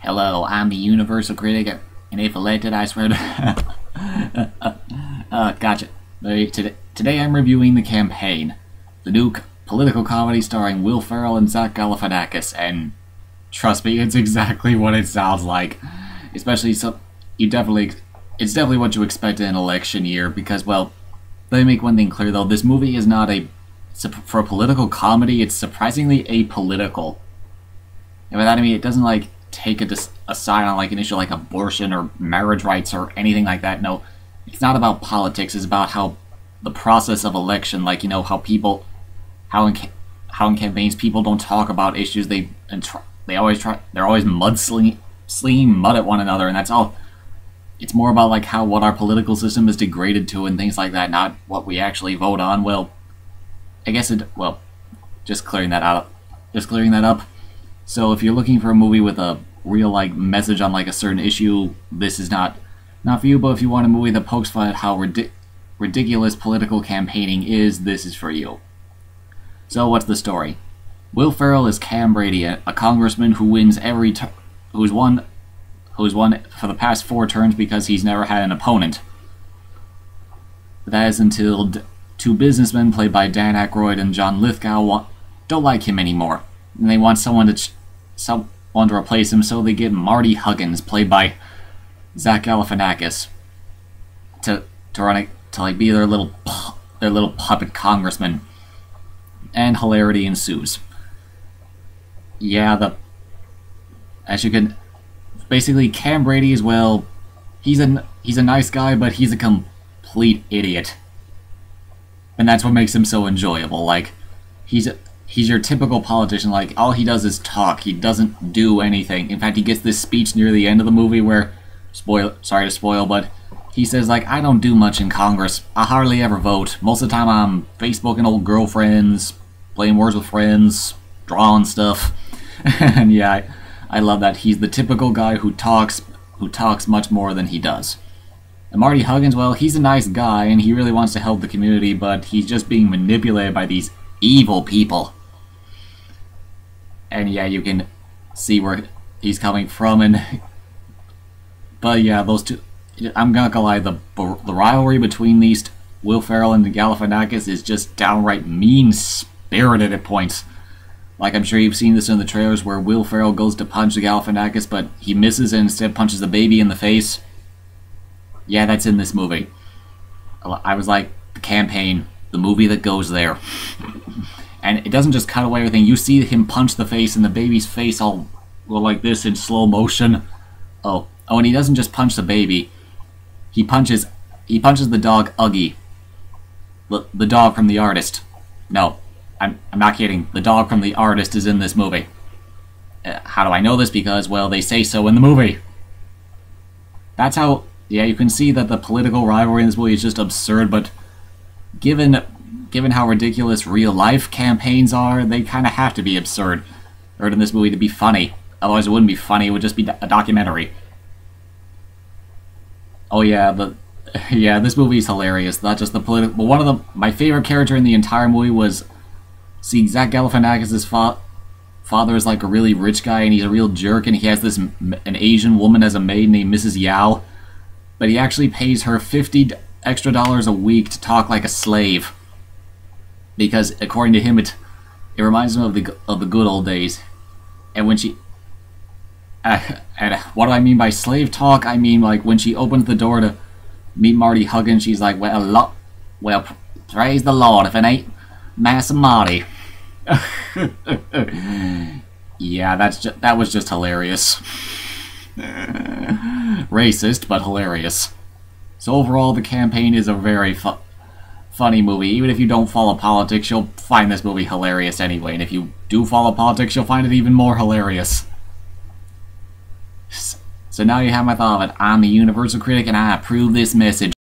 Hello, I'm the Universal Critic, and if elected, I swear to... Gotcha. Today I'm reviewing The Campaign, the new political comedy starring Will Ferrell and Zach Galifianakis, and trust me, it's exactly what it sounds like. Especially, it's definitely what you expect in an election year, because, well, let me make one thing clear though, this movie is not for a political comedy, it's surprisingly apolitical. And by that I mean, it doesn't, like, take a side on, like, an issue like abortion or marriage rights or anything like that. No, it's not about politics, it's about how the process of election, like, you know, how in campaigns people don't talk about issues, they're always slinging mud at one another, and that's all. It's more about, like, what our political system is degraded to and things like that, not what we actually vote on. Well, I guess just clearing that up. So if you're looking for a movie with a real, like, message on, like, a certain issue, this is not for you. But if you want a movie that pokes fun at how ridiculous political campaigning is, this is for you. So what's the story? Will Ferrell is Cam Brady, a congressman who wins who's won for the past 4 terms because he's never had an opponent. That is until two businessmen played by Dan Aykroyd and John Lithgow don't like him anymore, and they want someone to replace him, so they get Marty Huggins, played by Zach Galifianakis, to be their little puppet congressman, and hilarity ensues. Yeah, basically Cam Brady as well. He's a nice guy, but he's a complete idiot, and that's what makes him so enjoyable. Like, he's your typical politician. Like, all he does is talk. He doesn't do anything. In fact, he gets this speech near the end of the movie where, sorry to spoil, but he says, like, I don't do much in Congress. I hardly ever vote. Most of the time I'm Facebooking old girlfriends, playing Words with Friends, drawing stuff. And yeah, I love that. He's the typical guy who talks much more than he does. And Marty Huggins, well, he's a nice guy and he really wants to help the community, but he's just being manipulated by these evil people. And yeah, you can see where he's coming from. But yeah, those two, I'm not gonna lie, the rivalry between these Will Ferrell and Galifianakis is just downright mean-spirited at points. Like, I'm sure you've seen this in the trailers where Will Ferrell goes to punch the Galifianakis, but he misses and instead punches the baby in the face. Yeah, that's in this movie. I was like, The Campaign, the movie that goes there. And it doesn't just cut away everything. You see him punch the face, and the baby's face all like this in slow motion. Oh, and he doesn't just punch the baby. He punches the dog Uggy. The dog from The Artist. No, I'm not kidding. The dog from The Artist is in this movie. How do I know this? Because, well, they say so in the movie. That's how... Yeah, you can see that the political rivalry in this movie is just absurd, but given how ridiculous real-life campaigns are, they kind of have to be absurd in this movie to be funny. Otherwise it wouldn't be funny, it would just be a documentary. Oh yeah, this movie is hilarious. Not just the political... But my favorite character in the entire movie was... See, Zach Galifianakis' father is like a really rich guy, and he's a real jerk, and he has an Asian woman as a maid named Mrs. Yao. But he actually pays her $50 extra a week to talk like a slave. Because, according to him, it reminds him of the good old days. And when she... and what do I mean by slave talk? I mean, like, when she opens the door to meet Marty Huggins, she's like, well, praise the Lord, if it ain't Massa Marty. Yeah, that was just hilarious. Racist, but hilarious. So overall, The Campaign is a very funny movie. Even if you don't follow politics, you'll find this movie hilarious anyway. And if you do follow politics, you'll find it even more hilarious. So now you have my thought of it. I'm the Universal Critic, and I approve this message.